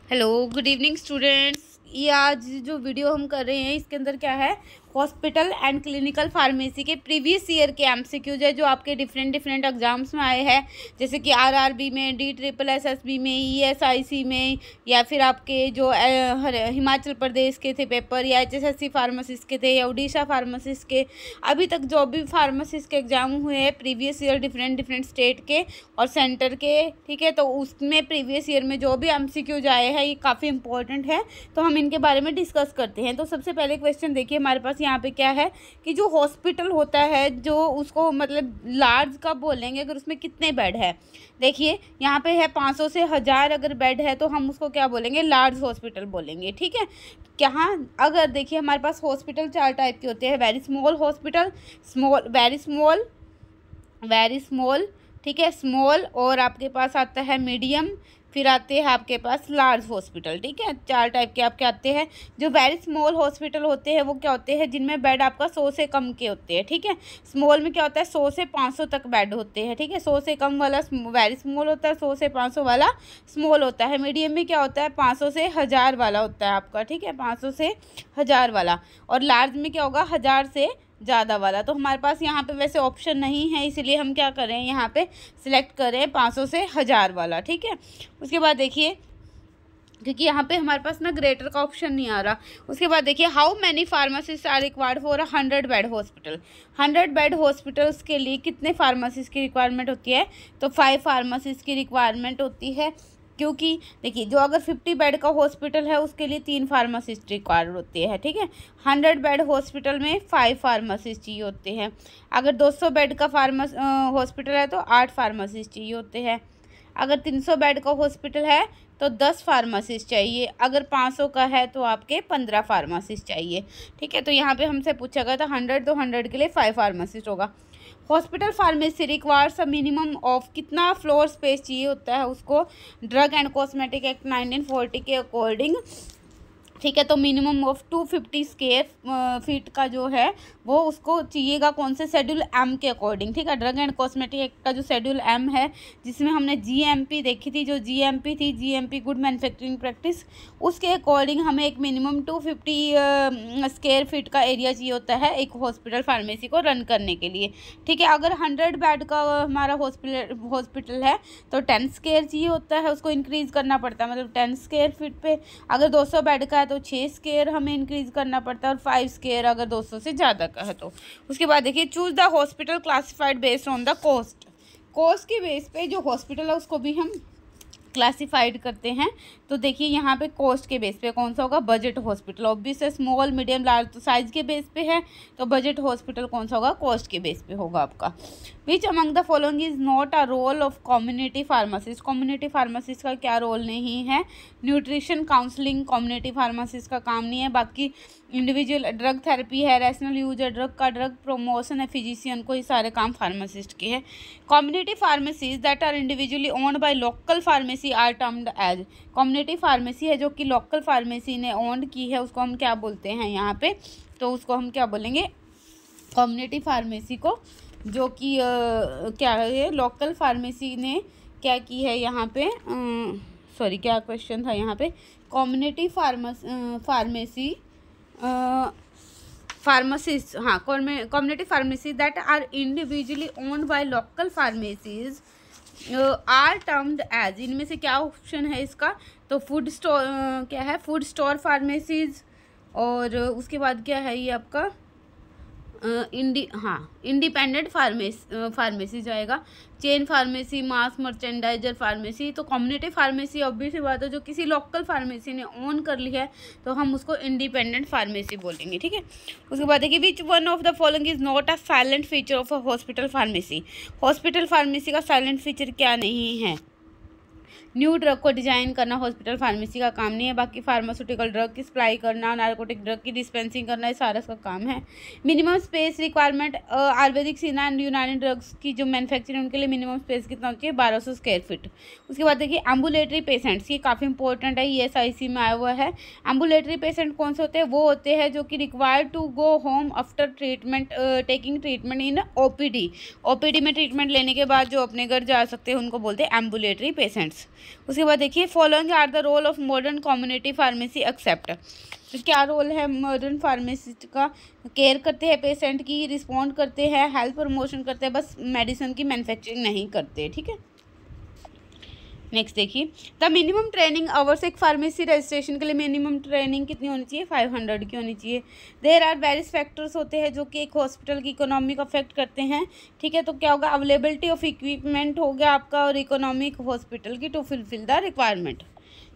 Hello, good evening students. ये आज जो वीडियो हम कर रहे हैं इसके अंदर क्या है, हॉस्पिटल एंड क्लिनिकल फार्मेसी के प्रीवियस ईयर के एमसीक्यूज है जो आपके डिफरेंट एग्जाम्स में आए हैं, जैसे कि आरआरबी में, DSSB में, ESIC में, या फिर आपके जो हिमाचल प्रदेश के थे पेपर, या HSSC फार्मासिस्ट के थे, या उड़ीसा फार्मासिस्ट के। अभी तक जो भी फार्मासिस्ट के एग्जाम हुए हैं प्रीवियस ईयर डिफरेंट स्टेट के और सेंटर के, ठीक है, तो उसमें प्रीवियस ईयर में जो भी एमसीक्यूज आए हैं ये काफ़ी इंपॉर्टेंट है, तो हम इनके बारे में डिस्कस करते हैं। तो सबसे पहले क्वेश्चन देखिए, हमारे पास यहाँ पे क्या है कि जो हॉस्पिटल होता है जो उसको मतलब लार्ज कब बोलेंगे अगर उसमें कितने बेड है। देखिए यहाँ पे है 500 से 1000 अगर बेड है तो हम उसको क्या बोलेंगे, लार्ज हॉस्पिटल बोलेंगे, ठीक है। यहाँ अगर देखिए हमारे पास हॉस्पिटल 4 टाइप के होते हैं, very small hospital, very small, ठीक है, स्मॉल, और आपके पास आता है मीडियम, फिर आते हैं आपके पास लार्ज हॉस्पिटल, ठीक है। 4 टाइप के आपके आते हैं। जो वेरी स्मॉल हॉस्पिटल होते हैं वो क्या होते हैं, जिनमें बेड आपका 100 से कम के होते हैं, ठीक है। स्मॉल में क्या होता है, 100 से 500 तक बेड होते हैं, ठीक है। 100 से कम वाला वेरी स्मॉल होता है, 100 से 500 वाला स्मॉल होता है। मीडियम में क्या होता है, 500 से 1000 वाला होता है आपका, ठीक है, 500 से 1000 वाला। और लार्ज में क्या होगा, 1000 से ज़्यादा वाला। तो हमारे पास यहाँ पे वैसे ऑप्शन नहीं है, इसलिए हम क्या करें, यहाँ पे सिलेक्ट करें 500 से 1000 वाला, ठीक है। उसके बाद देखिए, क्योंकि यहाँ पे हमारे पास ना ग्रेटर का ऑप्शन नहीं आ रहा। उसके बाद देखिए, how many pharmacist are required for 100 bed hospital. 100 bed hospitals के लिए कितने फार्मासिस्ट की रिक्वायरमेंट होती है, तो 5 फार्मासिस्ट की रिक्वायरमेंट होती है। क्योंकि देखिए जो अगर 50 बेड का हॉस्पिटल है उसके लिए 3 फार्मासिस्ट रिक्वायर्ड होते हैं, ठीक है। 100 बेड हॉस्पिटल में 5 फार्मासिस्ट चाहिए होते हैं। अगर 200 बेड का हॉस्पिटल है तो 8 फार्मासिस्ट चाहिए होते हैं। अगर 300 बेड का हॉस्पिटल है तो 10 फार्मासिस्ट चाहिए। अगर 500 का है तो आपके 15 फार्मासिस्ट चाहिए, ठीक है। तो यहाँ पे हमसे पूछा गया था 100, तो 100 के लिए 5 फार्मासिस्ट होगा। Hospital pharmacy requires a minimum of, कितना फ्लोर स्पेस चाहिए होता है उसको, ड्रग एंड कॉस्मेटिक एक्ट 1940 के अकॉर्डिंग, ठीक है। तो मिनिमम ऑफ 250 स्क्वायर फीट का जो है वो उसको चाहिएगा, कौन से शेड्यूल एम के अकॉर्डिंग, ठीक है। ड्रग एंड कॉस्मेटिक एक्ट का जो शेड्यूल एम है जिसमें हमने GMP देखी थी, जो GMP थी, GMP गुड मैन्युफैक्चरिंग प्रैक्टिस, उसके अकॉर्डिंग हमें एक मिनिमम 250 स्क्वायर फीट का एरिया चाहिए होता है एक हॉस्पिटल फार्मेसी को रन करने के लिए, ठीक है। अगर 100 बेड का हमारा हॉस्पिटल है तो 10 स्क्वायर चाहिए होता है, उसको इंक्रीज़ करना पड़ता है, मतलब 10 स्क्वायर फीट पे। अगर 200 बेड का तो 6 स्क्वायर हमें इंक्रीज करना पड़ता है, और 5 स्क्वायर अगर 200 से ज़्यादा का है तो। उसके बाद देखिए, choose the hospital classified based on the cost के बेस पे जो हॉस्पिटल है उसको भी हम क्लासिफाइड करते हैं। तो देखिए यहाँ पे कॉस्ट के बेस पे कौन सा होगा, बजट हॉस्पिटल। ऑब्वियस है, स्मॉल मीडियम लार्ज तो साइज के बेस पे है, तो बजट हॉस्पिटल कौन सा होगा, कॉस्ट के बेस पे होगा आपका। Which among the following is not a role of community pharmacist. Community pharmacist का क्या रोल नहीं है, न्यूट्रिशन काउंसलिंग कम्युनिटी फार्मासिस्ट का काम नहीं है। बाकी इंडिविजुअल ड्रग थेरेपी है, रैशनल यूज है ड्रग का, ड्रग प्रोमोशन है फिजिशियन को, ये सारे काम फार्मासिस्ट के हैं। Community pharmacies that are individually owned by local pharmacy are termed as. Community pharmacy है जो कि लोकल फार्मेसी ने ओन की है, उसको हम क्या बोलते हैं यहाँ पे, तो उसको हम क्या बोलेंगे, कम्युनिटी फार्मेसी को, जो कि क्या है, लोकल फार्मेसी ने क्या की है यहाँ पे, सॉरी क्या क्वेश्चन था यहाँ पे, कम्युनिटी फार्मेसी फार्मासिस्ट, हाँ, community pharmacy that are individually owned by local pharmacies are termed as. इनमें से क्या ऑप्शन है इसका, तो फूड स्टोर, क्या है, फूड स्टोर फार्मेसीज, और उसके बाद क्या है ये आपका इंडिपेंडेंट फार्मेसी जाएगा, चेन फार्मेसी, मास मर्चेंडाइजर फार्मेसी। तो कम्युनिटी फार्मेसी ऑब्वियस बात है जो किसी लोकल फार्मेसी ने ओन कर ली है तो हम उसको इंडिपेंडेंट फार्मेसी बोलेंगे, ठीक है। उसके बाद देखिए, which one of the following is not a silent feature of a hospital pharmacy. Hospital pharmacy का साइलेंट फीचर क्या नहीं है, न्यू ड्रग को डिजाइन करना हॉस्पिटल फार्मेसी का काम नहीं है। बाकी फार्मास्यूटिकल ड्रग की सप्लाई करना, नारकोटिक ड्रग की डिस्पेंसिंग करना, ये सारा इसका काम है। मिनिमम स्पेस रिक्वायरमेंट, आयुर्वेदिक सीना एंड यूनानी ड्रग्स की जो मैन्युफैक्चरिंग उनके लिए मिनिमम स्पेस कितना होती है, 1200 स्क्वायर फीट। उसके बाद देखिए, एम्बुलेटरी पेशेंट्स, ये काफ़ी इंपॉर्टेंट है, ESIC में आया हुआ है। एम्बुलेटरी पेशेंट कौन से होते हैं, वो होते हैं जो कि required to go home after treatment, taking treatment in OPD में ट्रीटमेंट लेने के बाद जो अपने घर जा सकते हैं उनको बोलते हैं एम्बुलेटरी पेशेंट्स। उसके बाद देखिए following are the role of modern community pharmacy except. तो क्या रोल है मॉडर्न फार्मेसिस्ट का? केयर करते हैं पेशेंट की, रिस्पॉन्ड करते हैं, हेल्थ प्रमोशन करते हैं, बस मेडिसिन की मैन्युफैक्चरिंग नहीं करते। ठीक है, नेक्स्ट देखिए द मिनिमम ट्रेनिंग आवर्स। एक फार्मेसी रजिस्ट्रेशन के लिए मिनिमम ट्रेनिंग कितनी होनी चाहिए? 500 की होनी चाहिए। देयर आर वेरियस फैक्टर्स होते हैं जो कि एक हॉस्पिटल की इकोनॉमी को अफेक्ट करते हैं। ठीक है, तो क्या होगा? अवेलेबिलिटी ऑफ इक्विपमेंट हो गया आपका और इकोनॉमिक हॉस्पिटल की to fulfil the requirement.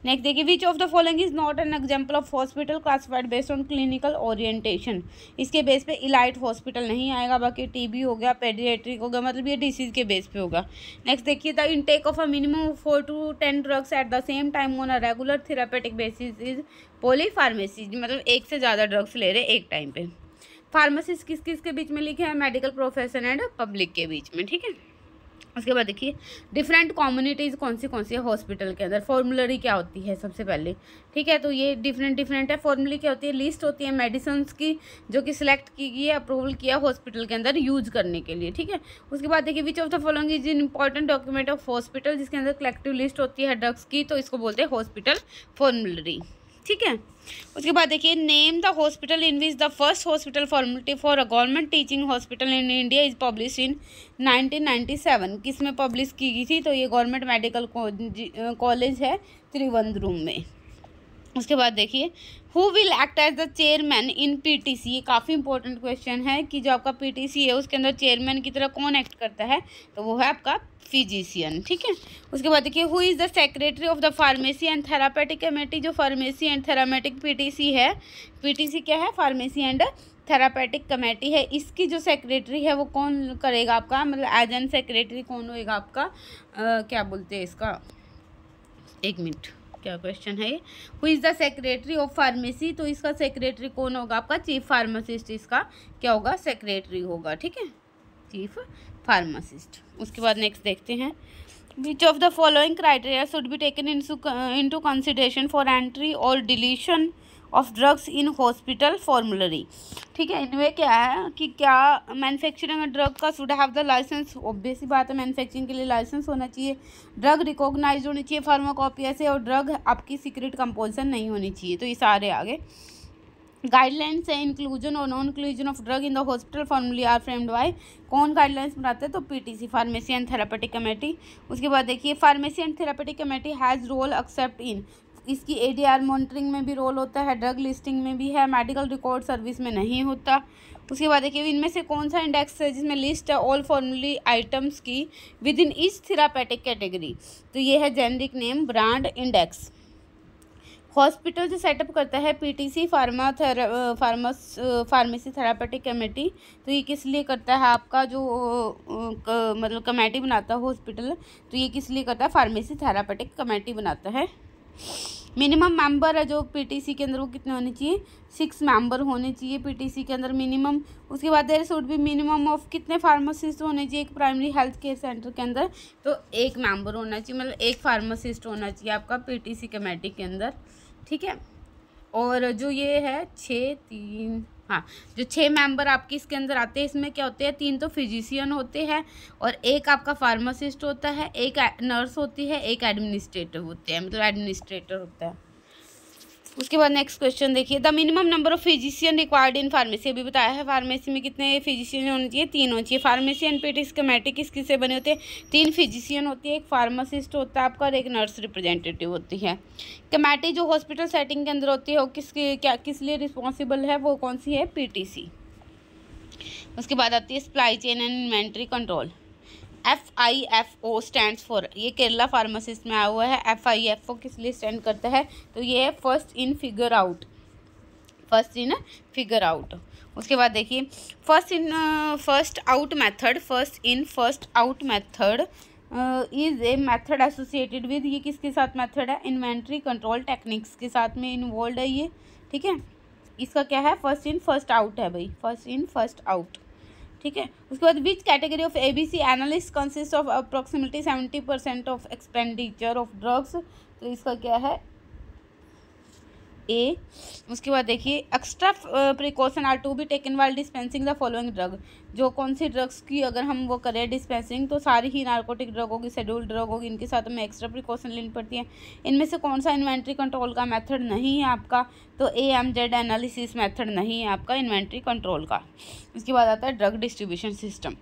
Next देखिए which of the following is not an example of hospital classified based on clinical orientation. इसके बेस पे इलाइट हॉस्पिटल नहीं आएगा, बाकी टीबी हो गया, पेडियाट्रिक हो गया, मतलब ये डिसीज के बेस पे होगा। नेक्स्ट देखिए the intake of a minimum 4 to 10 drugs at the same time on a regular therapeutic basis is polypharmacy, मतलब एक से ज़्यादा ड्रग्स ले रहे एक टाइम पे। फार्मासिस्ट किस किस के बीच में लिखे हैं? मेडिकल प्रोफेशन एंड पब्लिक के बीच में। ठीक है, उसके बाद देखिए डिफरेंट कम्युनिटीज़ कौन सी है हॉस्पिटल के अंदर। फॉर्मुलरी क्या होती है सबसे पहले? ठीक है, तो ये डिफरेंट है। फॉर्मुलरी क्या होती है? लिस्ट होती है मेडिसिन की जो कि सिलेक्ट की गई है, अप्रूवल किया हॉस्पिटल के अंदर यूज करने के लिए। ठीक है, उसके बाद देखिए which of the following is in important document of hospital, जिसके अंदर कलेक्टिव लिस्ट होती है ड्रग्स की, तो इसको बोलते हैं हॉस्पिटल फॉर्मुलरी। ठीक है, उसके बाद देखिए name the hospital in which the first hospital formality for a government teaching hospital in India is publish in 1997। किस में पब्लिश की गई थी? तो ये गवर्नमेंट मेडिकल कॉलेज है त्रिवेंद्रम में। उसके बाद देखिए who will act as the chairman in PTC. ये काफ़ी इंपॉर्टेंट क्वेश्चन है कि जो आपका पीटीसी है उसके अंदर चेयरमैन की तरह कौन एक्ट करता है? तो वो है आपका फिजिशियन। ठीक है, उसके बाद देखिए who is the secretary of the pharmacy and therapeutic committee. जो फार्मेसी एंड थेरामेटिक पीटीसी है, पीटीसी क्या है? फार्मेसी एंड थेरापेटिक कमेटी है, इसकी जो सेक्रेटरी है वो कौन करेगा आपका? मतलब एज एन सेक्रेटरी कौन होएगा आपका? क्या बोलते हैं इसका? एक मिनट, क्या क्वेश्चन है ये? Who is the secretary of pharmacy. तो इसका सेक्रेटरी कौन होगा? आपका चीफ फार्मासिस्ट इसका क्या होगा? सेक्रेटरी होगा। ठीक है, चीफ फार्मासिस्ट। उसके बाद नेक्स्ट देखते हैं which of the following criteria should be taken into consideration for entry और deletion of drugs in hospital formulary. ठीक है, इनमें क्या है कि क्या मैन्युफैक्चरिंग ड्रग का should have the licence. Obvious सी बात है, मैन्युफैक्चरिंग के लिए लाइसेंस होना चाहिए, ड्रग रिकॉग्नाइज होनी चाहिए फार्माकोपिया से, और ड्रग आपकी सीक्रेट कंपोजिशन नहीं होनी चाहिए। तो ये सारे आगे गाइडलाइंस है इंक्लूजन और non inclusion of drug in the hospital formulary are framed by. कौन गाइडलाइंस बनाते हैं? तो PTC, pharmacy and therapeutic committee. उसके बाद देखिए pharmacy and therapeutic committee has role except in, इसकी एडीआर मॉनिटरिंग में भी रोल होता है, ड्रग लिस्टिंग में भी है, मेडिकल रिकॉर्ड सर्विस में नहीं होता। उसके बाद देखिए इनमें से कौन सा इंडेक्स है जिसमें लिस्ट है ऑल फॉर्मुलरी आइटम्स की with in each therapeutic category? तो ये है generic name brand index. Hospital जो सेटअप करता है पीटीसी फार्मेसी थेरापेटिक कमेटी, तो ये किस लिए करता है? आपका जो मतलब कमेटी बनाता है हॉस्पिटल, तो ये किस लिए करता है? फार्मेसी थेरापेटिक कमेटी बनाता है। मिनिमम मेंबर है जो पीटीसी के अंदर वो कितने होने चाहिए? 6 मेंबर होने चाहिए पीटीसी के अंदर मिनिमम। उसके बाद there should be minimum of कितने फार्मासिस्ट होने चाहिए एक प्राइमरी हेल्थ केयर सेंटर के अंदर? तो 1 मेंबर होना चाहिए, मतलब 1 फार्मासिस्ट होना चाहिए आपका पीटीसी कमेटी के अंदर। ठीक है, और जो ये है 6 मेंबर आपके इसके अंदर आते हैं, इसमें क्या होते हैं? 3 तो फिजिशियन होते हैं और 1 आपका फार्मासिस्ट होता है, 1 नर्स होती है, 1 एडमिनिस्ट्रेटर होते हैं, मतलब एडमिनिस्ट्रेटर होता है। उसके बाद नेक्स्ट क्वेश्चन देखिए the minimum number of physician required in pharmacy. अभी बताया है फार्मेसी में कितने फिजिशियन होने चाहिए? 3 होने चाहिए। फार्मेसी एंड पीटीसी कमेटी किस किस से बने होते हैं? 3 फिजिशियन होती है, 1 फार्मासिस्ट होता है आपका और 1 नर्स रिप्रेजेंटेटिव होती है। कमेटी जो हॉस्पिटल सेटिंग के अंदर होती है वो किस लिए रिस्पॉन्सिबल है? वो कौन सी है? पीटीसी। उसके बाद आती है supply chain and inventory control. FIFO stands for, ये केरला फार्मासिस्ट में आया हुआ है। FIFO किस लिए स्टैंड करता है? तो ये है first in figure out, first in figure out. उसके बाद देखिए first in first out method, first in first out method is a method associated with, ये किसके साथ मेथड है? इन्वेंट्री कंट्रोल टेक्निक्स के साथ में इन्वॉल्व है ये। ठीक है, इसका क्या है? फर्स्ट इन फर्स्ट आउट है भाई, फर्स्ट इन फर्स्ट आउट। ठीक है, उसके बाद which category of ABC analyst consist of approximately 70% of expenditure of drugs? तो इसका क्या है? A। उसके बाद देखिए extra precaution are to be taken while dispensing the following drug. जो कौन सी ड्रग्स की अगर हम वो करें डिस्पेंसिंग तो सारी ही नार्कोटिक ड्रग होगी, शेड्यूल्ड ड्रग होगी, इनके साथ हमें एक्स्ट्रा प्रिकॉशन लेनी पड़ती है। इनमें से कौन सा इन्वेंट्री कंट्रोल का मेथड नहीं है आपका, तो AMZ एनालिसिस मेथड नहीं है आपका इन्वेंट्री कंट्रोल का। उसके बाद आता है drug distribution system.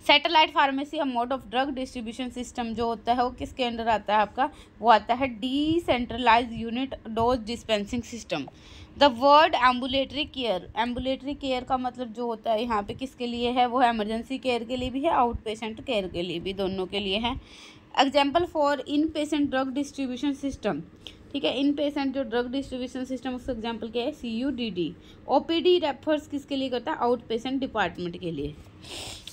Satellite pharmacy a mode of drug distribution system जो होता है वो किसके अंडर आता है आपका, वो आता है decentralise unit dose dispensing system. The word ambulatory care, ambulatory care का मतलब जो होता है यहाँ पे किसके लिए है, वो इमरजेंसी केयर के लिए भी है, आउट पेशेंट केयर के लिए भी, दोनों के लिए है। Example for in patient drug distribution system, ठीक है, इन पेशेंट जो ड्रग डिस्ट्रीब्यूशन सिस्टम उसका एग्जाम्पल क्या है, CUDD। OPD रेफर्स किसके लिए करता है, आउट पेशेंट डिपार्टमेंट के लिए।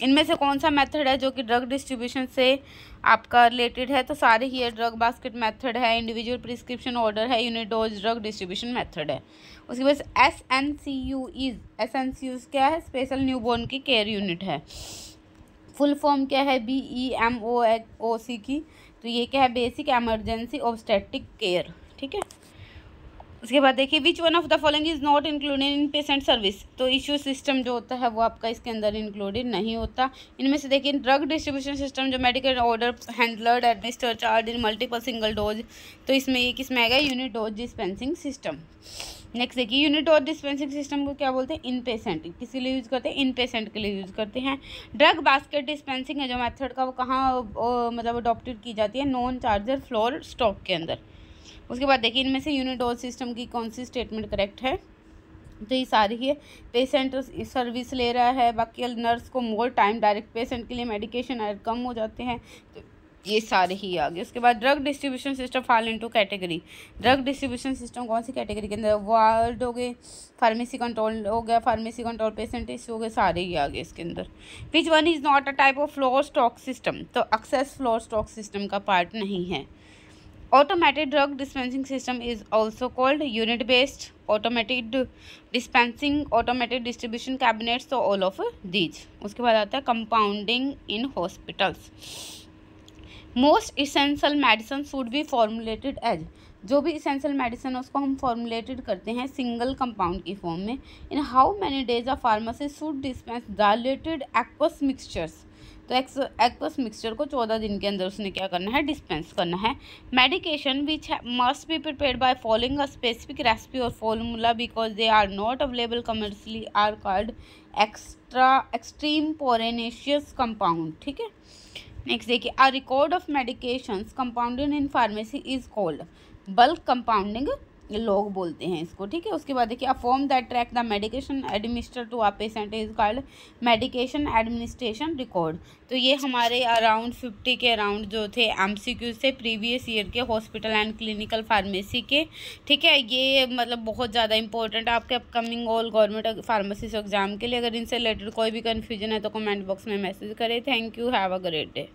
इनमें से कौन सा मेथड है जो कि ड्रग डिस्ट्रीब्यूशन से आपका रिलेटेड है, तो सारे ही है। ड्रग बास्केट मेथड है, इंडिविजुअल प्रिस्क्रिप्शन ऑर्डर है, unit dose drug distribution method है। उसके बाद SNCU क्या है, स्पेशल न्यूबॉर्न की केयर यूनिट है। फुल फॉर्म क्या है, BEMOC की, तो ये क्या है, बेसिक एमरजेंसी ऑब्स्टेट्रिक केयर, ठीक है। उसके बाद देखिए which one of the following is not included in patient service, तो इश्यू सिस्टम जो होता है वो आपका इसके अंदर इंक्लूडेड नहीं होता। इनमें से देखिए ड्रग डिस्ट्रीब्यूशन सिस्टम जो medical order handled administer charge in multiple single dose, तो इसमें ये किसमें आएगा, unit dose dispensing system. Next देखिए यूनिट डोज डिस्पेंसिंग सिस्टम को क्या बोलते हैं, इन पेशेंट, किसके लिए यूज़ करते हैं, इन पेशेंट के लिए यूज़ करते हैं। ड्रग बास्केट डिस्पेंसिंग है जो मेथड का वो कहाँ मतलब अडॉप्टेड की जाती है, नॉन चार्जर फ्लोर स्टॉक के अंदर। उसके बाद देखिए इनमें से यूनिट डोज सिस्टम की कौन सी स्टेटमेंट करेक्ट है, तो ये सारी है। पेशेंट सर्विस ले रहा है, बाकी नर्स को मोर टाइम, डायरेक्ट पेशेंट के लिए मेडिकेशन कम हो जाते हैं, तो ये सारे ही आ गए। उसके बाद drug distribution system fall into category, drug distribution system कौन सी कैटेगरी के अंदर, वार्ड हो गए, फार्मेसी कंट्रोल हो गया, फार्मेसी कंट्रोल पेशेंट इश्यू हो गए, सारे ही आ गए इसके अंदर। Which one is not a type of floor stock system, तो एक्सेस फ्लोर स्टॉक सिस्टम का पार्ट नहीं है। Automated drug dispensing system is also called unit based, automated dispensing, automated distribution cabinets, so all of these। उसके बाद आता है compounding in hospitals। Most essential medicine should be formulated as, जो भी essential medicine है उसको हम formulated करते हैं single compound की फॉर्म में। In how many days a pharmacist should dispense diluted aqueous mixtures, तो एक्वस मिक्सचर को 14 दिन के अंदर उसने क्या करना है, डिस्पेंस करना है। Medication which must be prepared by following a specific recipe और formula because they are not available commercially are called extemporaneous compound, ठीक है। नेक्स्ट देखिए a record of medications compounded in pharmacy is called bulk compounding, लोग बोलते हैं इसको, ठीक है। उसके बाद देखिए a form that track the medication administer to a patient is called medication administration record. तो ये हमारे अराउंड 50 के अराउंड जो थे MCQ से प्रीवियस ईयर के हॉस्पिटल एंड क्लिनिकल फार्मेसी के, ठीक है। ये मतलब बहुत ज़्यादा इंपॉर्टेंट आपके upcoming all government pharmacy exam के लिए। अगर इनसे रिलेटेड कोई भी कन्फ्यूजन है तो कमेंट बॉक्स में मैसेज करें। Thank you, have a great day.